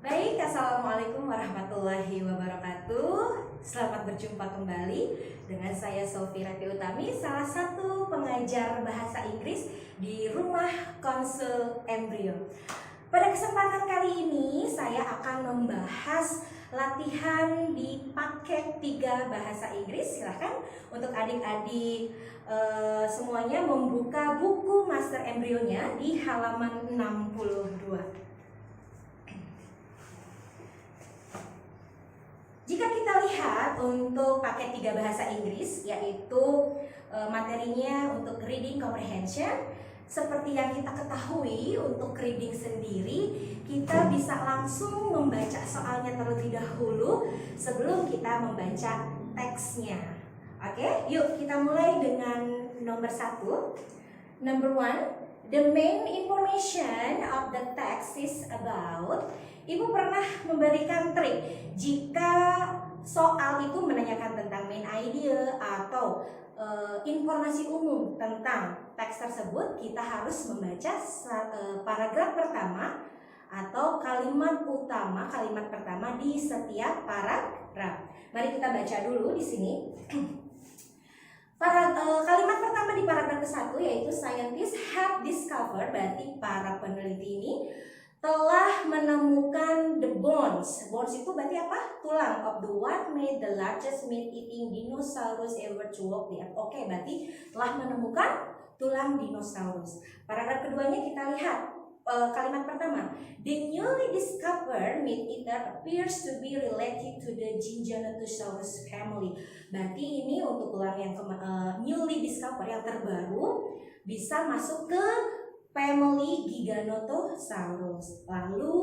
Baik, Assalamualaikum warahmatullahi wabarakatuh. Selamat berjumpa kembali dengan saya Sofi Rati Utami, salah satu pengajar bahasa Inggris di Rumah Konsul Embrio. Pada kesempatan kali ini saya akan membahas latihan di paket 3 bahasa Inggris. Silahkan untuk adik-adik semuanya membuka buku Master Embryo-nya di halaman 62. Jika kita lihat untuk paket 3 bahasa Inggris, yaitu materinya untuk reading comprehension, seperti yang kita ketahui untuk reading sendiri, kita bisa langsung membaca soalnya terlebih dahulu sebelum kita membaca teksnya. Oke, yuk kita mulai dengan nomor 1. Number 1, the main information of the text is about. Ibu pernah memberikan trik jika soal itu menanyakan tentang main idea atau informasi umum tentang teks tersebut, kita harus membaca paragraf pertama atau kalimat utama, kalimat pertama di setiap paragraf. Mari kita baca dulu di sini. Kalimat pertama di paragraf ke-1 yaitu scientists have discovered, berarti para peneliti ini telah menemukan the bones. Bones itu berarti apa? Tulang of the what made the largest meat-eating dinosaurus ever to walk the earth. Oke, berarti telah menemukan tulang dinosaurus. Paragraf keduanya kita lihat kalimat pertama. The newly discovered meat-eater appears to be related to the Giganotosaurus family. Berarti ini untuk tulang yang newly discovered, yang terbaru, bisa masuk ke family Giganotosaurus. Lalu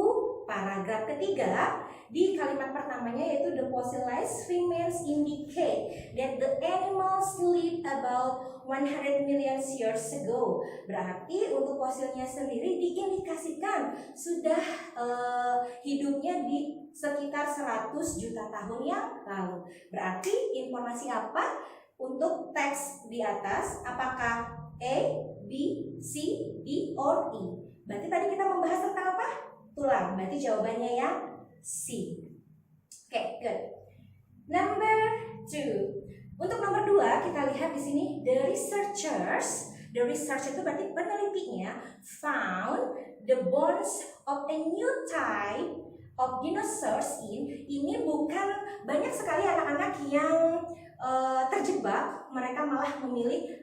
paragraf ketiga di kalimat pertamanya yaitu the fossilized remains indicate that the animals lived about 100 million years ago. Berarti untuk fosilnya sendiri diindikasikan sudah hidupnya di sekitar 100 juta tahun yang lalu. Berarti informasi apa untuk teks di atas? Apakah A, B, C, D, or E? Berarti tadi kita membahas tentang apa? Tulang. Berarti jawabannya yang C. Oke, good. Number 2. Untuk nomor 2 kita lihat di sini the researchers. The research itu berarti penelitinya found the bones of a new type of dinosaurs in. Ini bukan banyak sekali anak-anak yang terjebak. Mereka malah memilih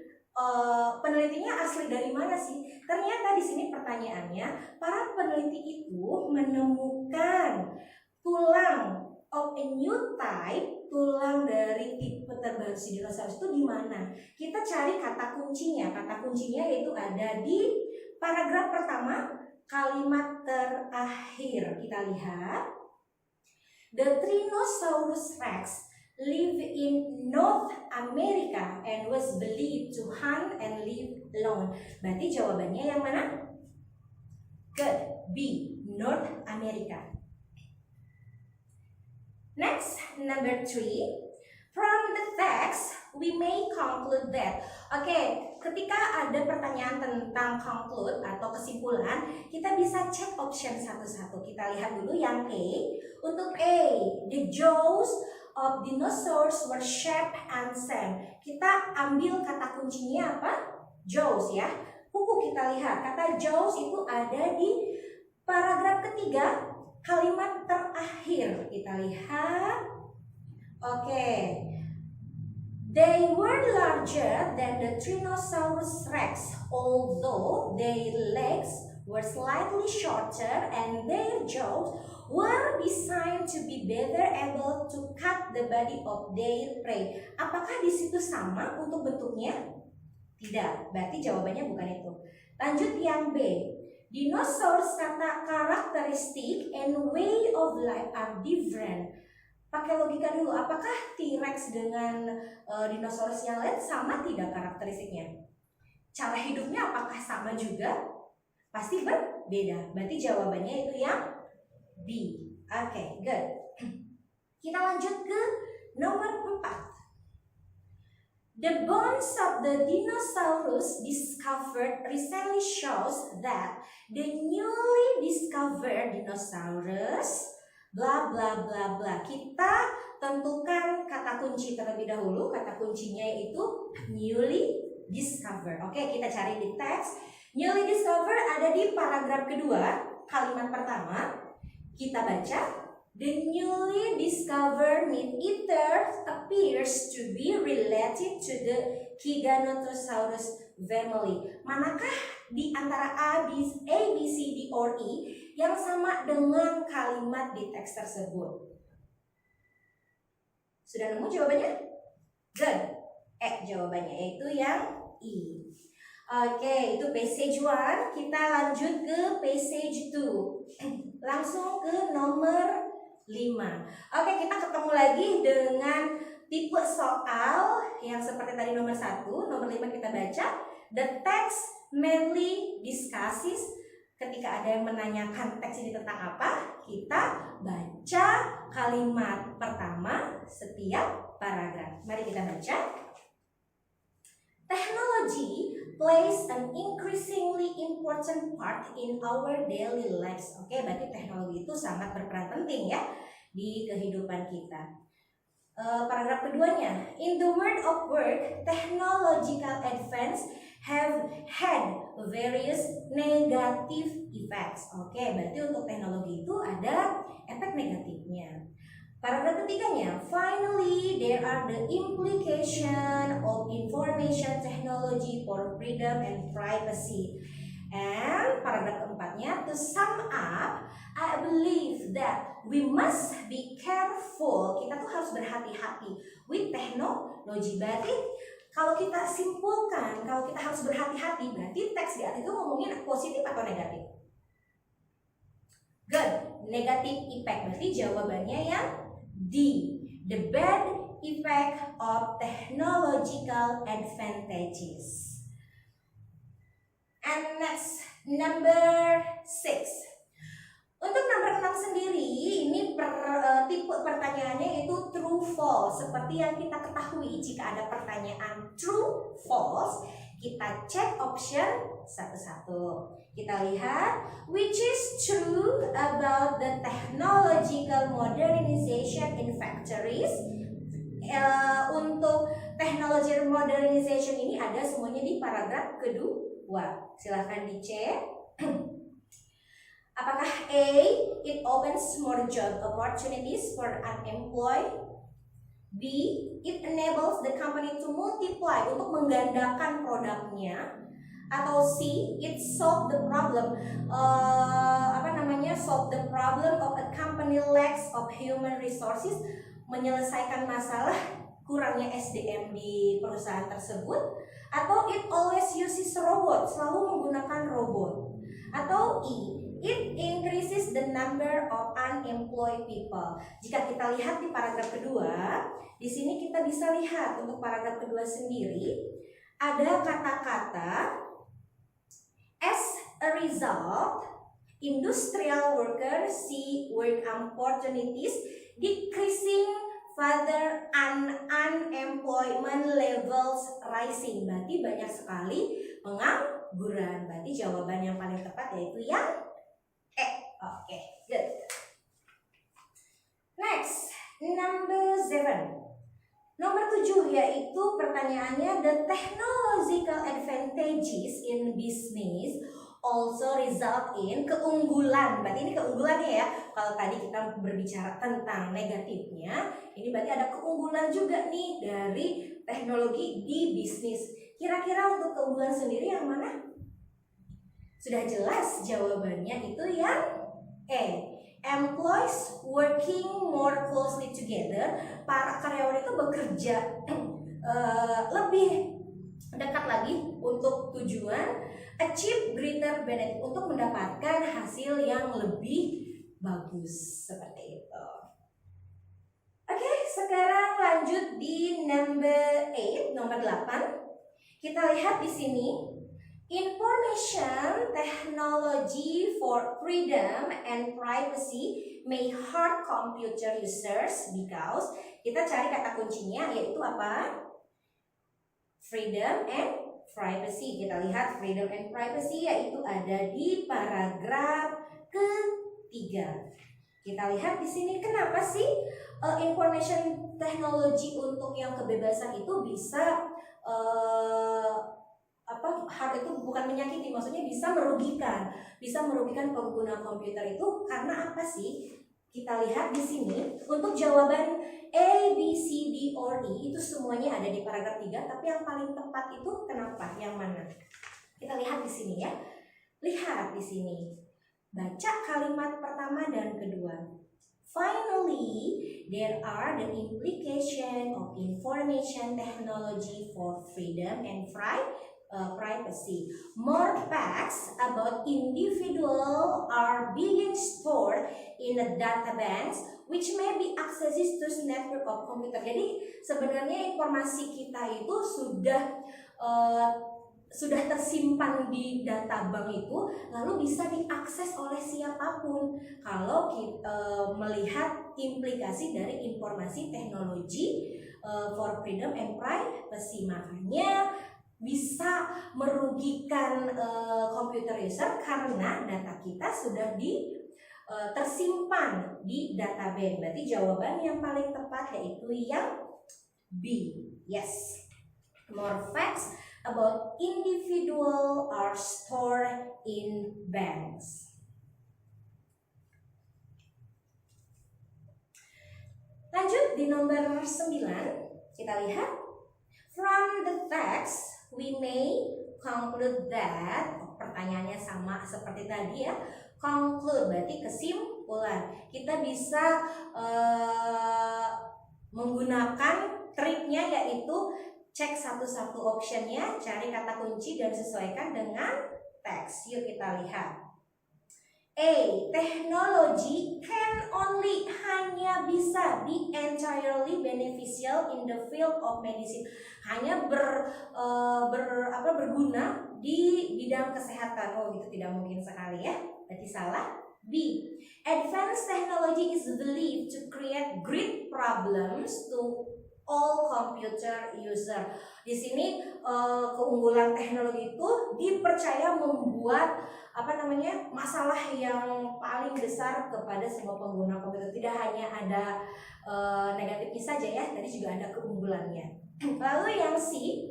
penelitinya asli dari mana sih? Ternyata di sini pertanyaannya, para peneliti itu menemukan tulang of a new type, tulang dari tipe terbaru si dinosaurus itu di mana? Kita cari kata kuncinya. Kata kuncinya yaitu ada di paragraf pertama, kalimat terakhir. Kita lihat, the Tyrannosaurus Rex live in North America and was believed to hunt and live alone. Berarti jawabannya yang mana? Good, B, North America. Next, number 3. From the text, we may conclude that. Oke, ketika ada pertanyaan tentang conclude atau kesimpulan, kita bisa cek option satu-satu. Kita lihat dulu yang A. Untuk A, the jaws of dinosaurs were sharp and same. Kita ambil kata kuncinya apa? Jaws ya. Kuku kita lihat. Kata jaws itu ada di paragraf ketiga, kalimat terakhir. Kita lihat. Oke. They were larger than the Tyrannosaurus Rex, although their legs were slightly shorter and their jaws were designed to be better able to cut the body of their prey. Apakah di situ sama untuk bentuknya? Tidak, berarti jawabannya bukan itu. Lanjut yang B. Dinosaurs kata karakteristik and way of life are different. Pakai logika dulu, apakah T-Rex dengan dinosaurus yang lain sama tidak karakteristiknya? Cara hidupnya apakah sama juga? Pasti berbeda. Berarti jawabannya itu yang B. Oke, good. Kita lanjut ke nomor 4. The bones of the dinosaurs discovered recently shows that the newly discovered dinosaurs bla bla bla bla. Kita tentukan kata kunci terlebih dahulu. Kata kuncinya yaitu newly discovered. Oke, kita cari di teks. Newly discovered ada di paragraf kedua, kalimat pertama. Kita baca. The newly discovered meat-eater appears to be related to the Giganotosaurus family. Manakah di antara A, B, C, D, or E yang sama dengan kalimat di teks tersebut? Sudah nemu jawabannya? Good. Jawabannya yaitu yang E. Oke, itu passage 1. Kita lanjut ke passage 2. Langsung ke nomor 5. Oke, kita ketemu lagi dengan tipe soal yang seperti tadi nomor 1. Nomor 5 kita baca. The text mainly discusses. Ketika ada yang menanyakan teks ini tentang apa, kita baca kalimat pertama setiap paragraf. Mari kita baca. Technology plays an increasingly important part in our daily lives. Oke, berarti teknologi itu sangat berperan penting ya di kehidupan kita. Paragraf keduanya, in the world of work, technological advance have had various negative effects. Oke, berarti untuk teknologi itu ada efek negatifnya. Paragraf ketiganya, finally there are the implication of information technology for freedom and privacy. And paragraf keempatnya, to sum up, I believe that we must be careful. Kita tuh harus berhati-hati with technology. Berarti kalau kita simpulkan, kalau kita harus berhati-hati, berarti teks di atas itu ngomongin positif atau negatif? Good, negative effect. Berarti jawabannya yang D, the bad effect of technological advantages. And next, number 6. Untuk nomor 6 sendiri, ini tipe pertanyaannya itu true false. Seperti yang kita ketahui, jika ada pertanyaan true false, kita cek option satu-satu. Kita lihat, which is true about the technological modernization in factories. Untuk technology modernization ini ada semuanya di paragraf kedua. Silahkan dicek. Apakah A, it opens more job opportunities for unemployed? B, it enables the company to multiply, untuk menggandakan produknya. Atau C, it solve the problem solve the problem of a company lacks of human resources, menyelesaikan masalah kurangnya SDM di perusahaan tersebut. Atau it always uses robot, selalu menggunakan robot. Atau E, it increases the number of unemployed people. Jika kita lihat di paragraf kedua, di sini kita bisa lihat untuk paragraf kedua sendiri ada kata-kata as a result, industrial workers see work opportunities decreasing further and unemployment levels rising. Berarti banyak sekali pengangguran. Berarti jawaban yang paling tepat yaitu yang E. Oke, good. Next, number 7. Nomor 7 yaitu pertanyaannya, the technological advantages in business also result in keunggulan. Berarti ini keunggulannya ya. Kalau tadi kita berbicara tentang negatifnya, ini berarti ada keunggulan juga nih dari teknologi di bisnis. Kira-kira untuk keunggulan sendiri yang mana? Sudah jelas jawabannya itu yang E. Employees working more closely together. Para karyawan itu bekerja lebih dekat lagi untuk tujuan, achieve greater benefit, untuk mendapatkan hasil yang lebih bagus, seperti itu. Oke, sekarang lanjut di number 8, nomor 8. Kita lihat di sini. Information technology for freedom and privacy may hurt computer users because, kita cari kata kuncinya yaitu apa? freedom and privacy. Kita lihat freedom and privacy yaitu ada di paragraf ketiga. Kita lihat di sini kenapa sih information technology untuk yang kebebasan itu bisa hal itu bukan menyakiti, maksudnya bisa merugikan pengguna komputer itu karena apa sih? Kita lihat di sini untuk jawaban A, B, C, D, or E itu semuanya ada di paragraf 3, tapi yang paling tepat itu kenapa? Yang mana? Kita lihat di sini ya. Lihat di sini. Baca kalimat pertama dan kedua. Finally, there are the implication of information technology for freedom and privacy. More facts about individual are being stored in a database which may be accessed to network of computer. Jadi sebenarnya informasi kita itu sudah tersimpan di databank itu, lalu bisa diakses oleh siapapun. Kalau kita melihat implikasi dari informasi teknologi for freedom and privacy, makanya bisa merugikan computer user karena data kita sudah tersimpan di database. Berarti jawaban yang paling tepat yaitu yang B. Yes. More facts about individual are stored in banks. Lanjut di nomor 9, kita lihat from the facts we may conclude that, pertanyaannya sama seperti tadi ya, conclude berarti kesimpulan. Kita bisa menggunakan triknya yaitu cek satu-satu optionnya, cari kata kunci dan sesuaikan dengan teks. Yuk kita lihat. A. Technology can only hanya bisa be entirely beneficial in the field of medicine. Hanya berguna di bidang kesehatan. Oh, itu tidak mungkin sekali ya. Berarti salah. B. Advanced technology is believed to create great problems to all computer user. Di sini keunggulan teknologi itu dipercaya membuat masalah yang paling besar kepada semua pengguna komputer. Tidak hanya ada negatifnya saja ya, tadi juga ada keunggulannya. Lalu yang C,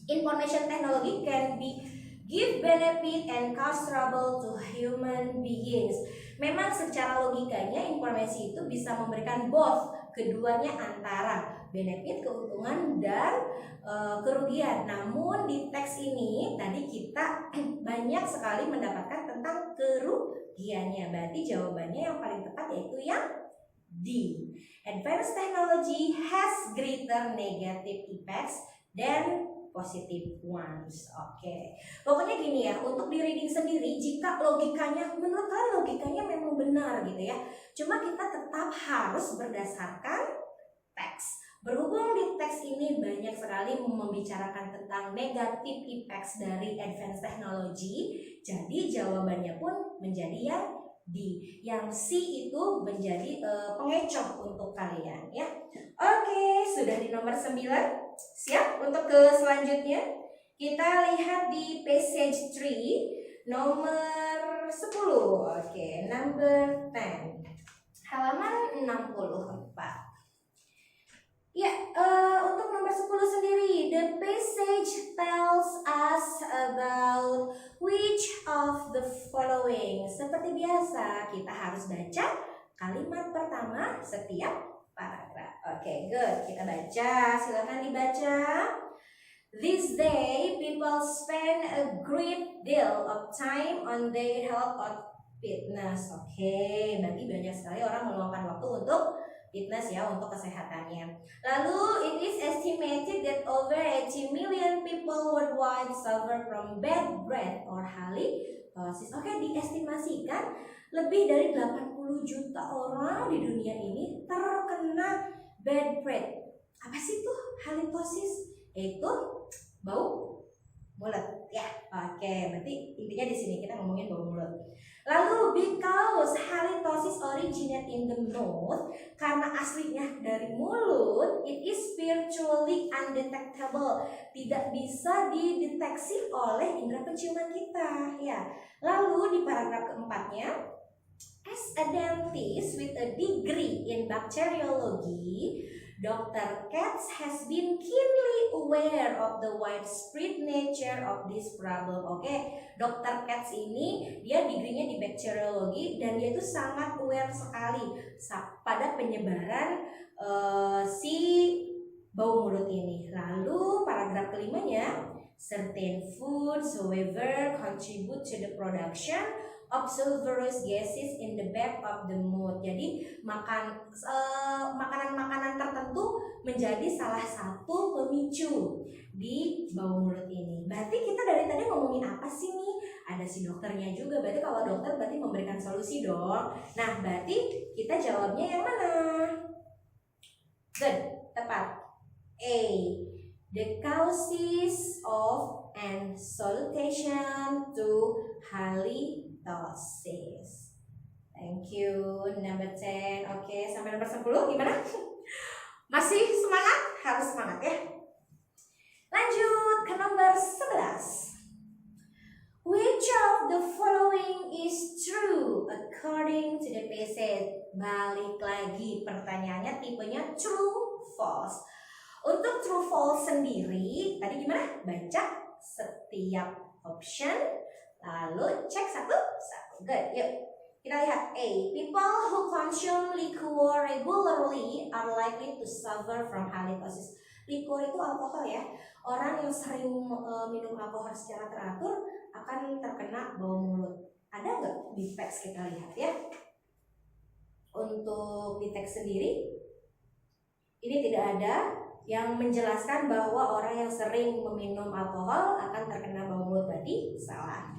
information technology can give benefit and cause trouble to human beings. Memang secara logikanya informasi itu bisa memberikan both, keduanya antara benefit, keuntungan, dan kerugian. Namun di teks ini tadi kita banyak sekali mendapatkan tentang kerugiannya. Berarti jawabannya yang paling tepat yaitu yang D. Advanced technology has greater negative effects than positive ones. Oke. Pokoknya gini ya, untuk di reading sendiri jika logikanya, menurut kalian logikanya memang benar gitu ya. Cuma kita tetap harus berdasarkan teks. Berhubung di teks ini banyak sekali membicarakan tentang negative effects dari advanced technology, jadi jawabannya pun menjadi yang D. Yang C itu menjadi pengecoh untuk kalian ya. Oke, sudah di nomor 9. Siap untuk ke selanjutnya? Kita lihat di passage 3 nomor 10. Oke, number 10. Halaman 64. Ya, untuk nomor 10 sendiri, the passage tells us about which of the following. Seperti biasa, kita harus baca kalimat pertama setiap paragraf. Oke, good. Kita baca, silakan dibaca. This day, people spend a great deal of time on their health or fitness. Oke, berarti banyak sekali orang meluangkan waktu untuk fitness ya, untuk kesehatannya. Lalu it is estimated that over 80 million people worldwide suffer from bad breath or halitosis. Oke, diestimasikan lebih dari 80 juta orang di dunia ini terkena bad breath. Apa sih itu halitosis? Yaitu bau mulut ya. Oke, berarti intinya di sini kita ngomongin bau mulut. Lalu because halitosis originate in the mouth, karena aslinya dari mulut, it is virtually undetectable, tidak bisa dideteksi oleh indera penciuman kita ya. Lalu di paragraf keempatnya, as a dentist with a degree in bacteriology, Dr. Katz has been keenly aware of the widespread nature of this problem. Oke, Dr. Katz ini dia degree-nya di bacteriologi dan dia itu sangat aware sekali pada penyebaran si bau mulut ini. Lalu paragraf kelimanya, certain foods however contribute to the production of sulfurous gases in the back of the mouth. Jadi makanan-makanan tertentu menjadi salah satu pemicu di bau mulut ini. Berarti kita dari tadi ngomongin apa sih nih? Ada si dokternya juga. Berarti kalau dokter berarti memberikan solusi dong. Nah, berarti kita jawabnya yang mana? Good, tepat. A. The causes of and solution to halitosis. Thank you. Number 10. Oke, sampai nomor 10 gimana? Masih semangat? Harus semangat ya. Lanjut ke nomor 11. Which of the following is true according to the passage? Balik lagi pertanyaannya tipenya true, false. Untuk true false sendiri, tadi gimana? Baca setiap option, lalu cek satu-satu. Good, yuk. Kita lihat A. People who consume liquor regularly are likely to suffer from halitosis. Liquor itu alkohol ya. Orang yang sering minum alkohol secara teratur akan terkena bau mulut. Ada nggak di teks kita lihat ya? Untuk di teks sendiri, ini tidak ada yang menjelaskan bahwa orang yang sering meminum alkohol akan terkena bau mulut. Berarti salah.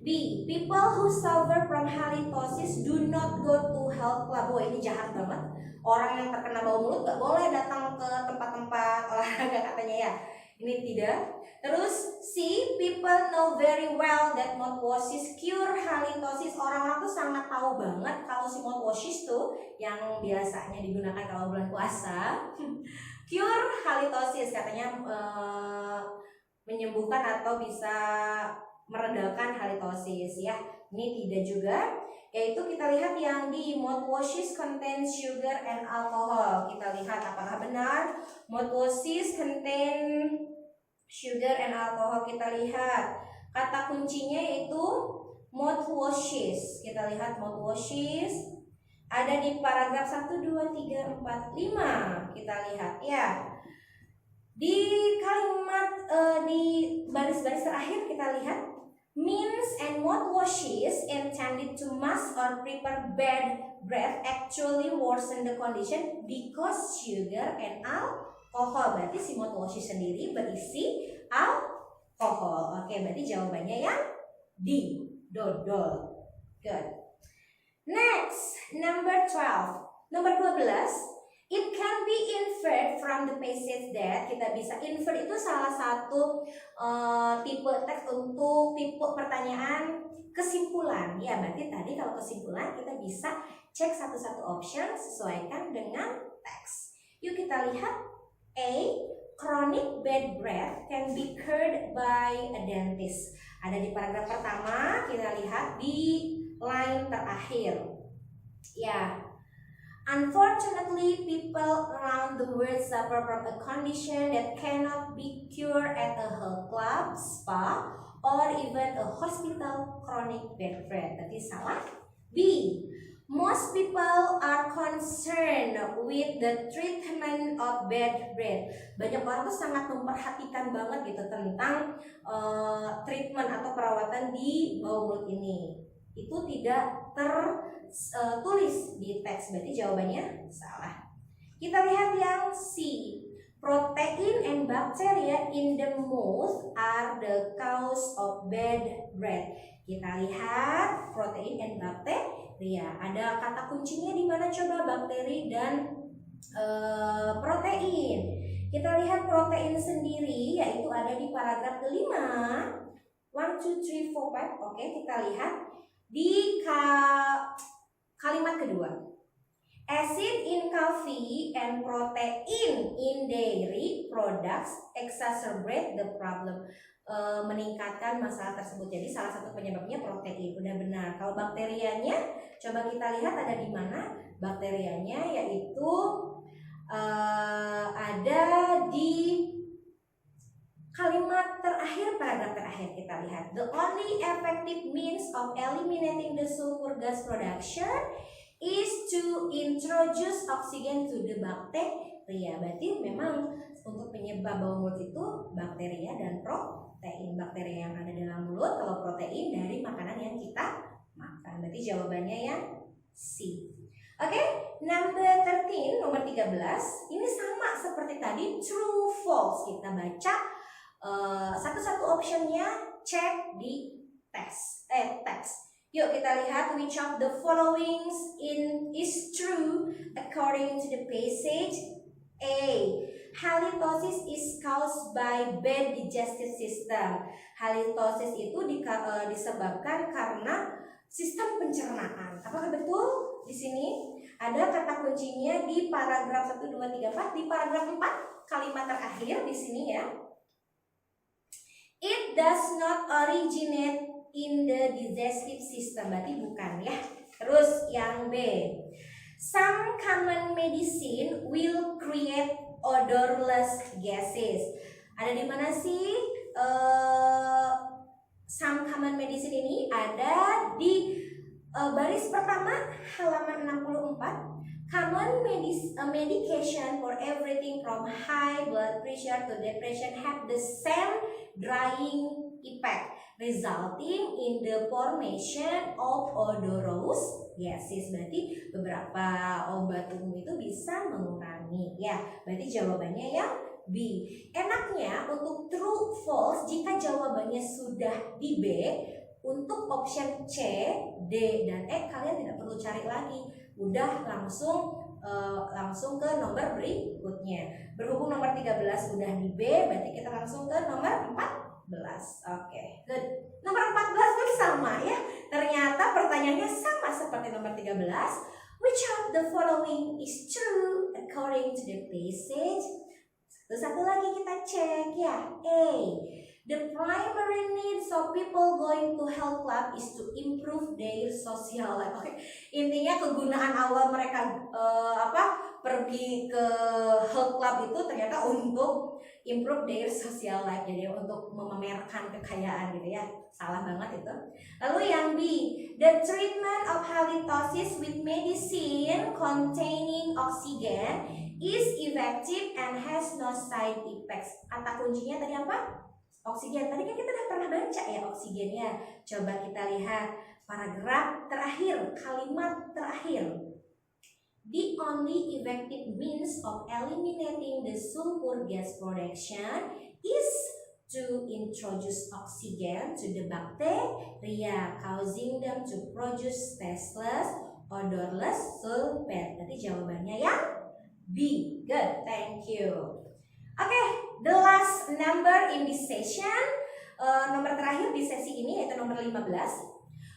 B. People who suffer from halitosis do not go to health club. Wah, ini jahat banget. Orang yang terkena bau mulut gak boleh datang ke tempat-tempat olahraga katanya ya. Ini tidak. Terus C. People know very well that mouthwashes cure halitosis. Orang-orang tuh sangat tahu banget kalau si mouthwashes tuh yang biasanya digunakan kalau bulan puasa cure halitosis, katanya menyembuhkan atau bisa meredakan halitosis ya. Ini tidak juga. Yaitu kita lihat yang di mouthwashes contain sugar and alcohol. Kita lihat apakah benar mouthwashes contain sugar and alcohol. Kita lihat kata kuncinya yaitu mouthwashes. Kita lihat mouthwashes ada di paragraf 1, 2, 3, 4, 5. Kita lihat ya. Di kalimat di baris-baris terakhir kita lihat means and mouthwashes intended to mask or prepare bad breath actually worsen the condition because sugar and alcohol. Berarti si mouthwashes sendiri berisi alkohol. Oke, berarti jawabannya yang D, dodol. Good. Next, number 12. Nomor 12. It can be inferred from the passage that, kita bisa infer itu salah satu tipe teks untuk tipe pertanyaan kesimpulan. Ya, berarti tadi kalau kesimpulan kita bisa cek satu-satu option sesuaikan dengan teks. Yuk kita lihat. A. Chronic bad breath can be cured by a dentist. Ada di paragraf pertama, kita lihat di line terakhir. Ya. Unfortunately, people around the world suffer from a condition that cannot be cured at a health club, spa, or even a hospital. Chronic bad breath. Berarti salah. B. Most people are concerned with the treatment of bad breath. Banyak orang tuh sangat memperhatikan banget gitu tentang treatment atau perawatan di bau mulut ini. Itu tidak tertulis di teks, berarti jawabannya salah. Kita lihat yang C. Protein and bacteria in the mouth are the cause of bad breath. Kita lihat protein and bacteria. Ada kata kuncinya di mana coba? Bakteri dan protein. Kita lihat protein sendiri, yaitu ada di paragraf kelima. 1, 2, 3, 4, 5. Oke, kita lihat di kalimat kedua. Acid in coffee and protein in dairy products exacerbate the problem. Meningkatkan masalah tersebut. Jadi salah satu penyebabnya protein. Udah benar. Kalau bakterianya, coba kita lihat ada di mana bakterianya, yaitu ada di kalimat terakhir, paragraf terakhir. Kita lihat, the only effective means of eliminating the sulfur gas production is to introduce oxygen to the bacteria. Berarti memang untuk penyebab bau mulut itu bakteria dan protein. Bakteri yang ada dalam mulut, kalau protein dari makanan yang kita makan. Berarti jawabannya yang C. Oke, number 13, nomor 13. Ini sama seperti tadi, true false. Kita baca satu-satu optionnya, cek di teks. Yuk kita lihat, which of the following is true according to the passage. A. Halitosis is caused by bad digestive system. Halitosis itu disebabkan karena sistem pencernaan. Apakah betul? Di sini ada kata kuncinya di paragraf 1, 2, 3, 4. Di paragraf 4, kalimat terakhir di sini ya. It does not originate in the digestive system. Berarti bukan ya. Terus yang B. Some common medicine will create odorless gases. Ada di mana sih some common medicine ini? Ada di baris pertama halaman 64. Common medication for everything from high blood pressure to depression have the same drying effect, resulting in the formation of odorous gases. Berarti beberapa obat umum itu bisa mengurangi ya. Berarti jawabannya yang B. Enaknya untuk true false, jika jawabannya sudah di B, untuk option C, D, dan E kalian tidak perlu cari lagi. Udah langsung ke nomor berikutnya. Berhubung nomor 13 udah di B, berarti kita langsung ke nomor 14. Oke, good. Nomor 14 pun sama ya. Ternyata pertanyaannya sama seperti nomor 13. Which of the following is true according to the passage? Satu lagi kita cek ya. A. The primary needs of people going to health club is to improve their social life. Oke, intinya kegunaan awal mereka pergi ke health club itu ternyata untuk improve their social life. Jadi untuk memamerkan kekayaan gitu ya. Salah banget itu. Lalu yang B, the treatment of halitosis with medicine containing oxygen is effective and has no side effects. Kata kuncinya tadi apa? Oksigen. Tadi kan kita udah pernah baca ya oksigennya. Coba kita lihat paragraf terakhir, kalimat terakhir. The only effective means of eliminating the sulfur gas production is to introduce oxygen to the bacteria, causing them to produce tasteless, odorless sulfate. Berarti jawabannya yang B. Good, thank you. Oke, the last number in this session, nomor terakhir di sesi ini yaitu nomor 15.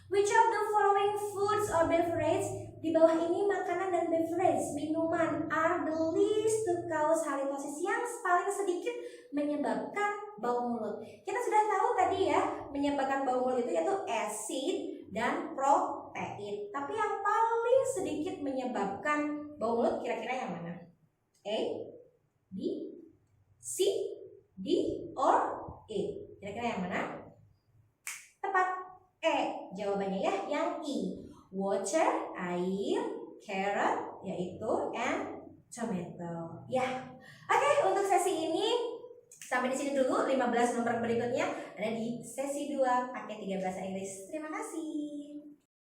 Which of the following foods or beverage, di bawah ini makanan dan beverage, minuman, are the least to cause halitosis, yang paling sedikit menyebabkan bau mulut. Kita sudah tahu tadi ya, menyebabkan bau mulut itu yaitu acid dan protein. Tapi yang paling sedikit menyebabkan bau mulut kira-kira yang mana? A, B, C, D, or E? Kira-kira yang mana? Tepat, E. Jawabannya ya, yang E. Water, air, carrot, yaitu and tomato. Ya, oke, untuk sesi ini sampai di sini dulu. 15 nomor berikutnya ada di sesi 2 pakai 3 bahasa Inggris. Terima kasih.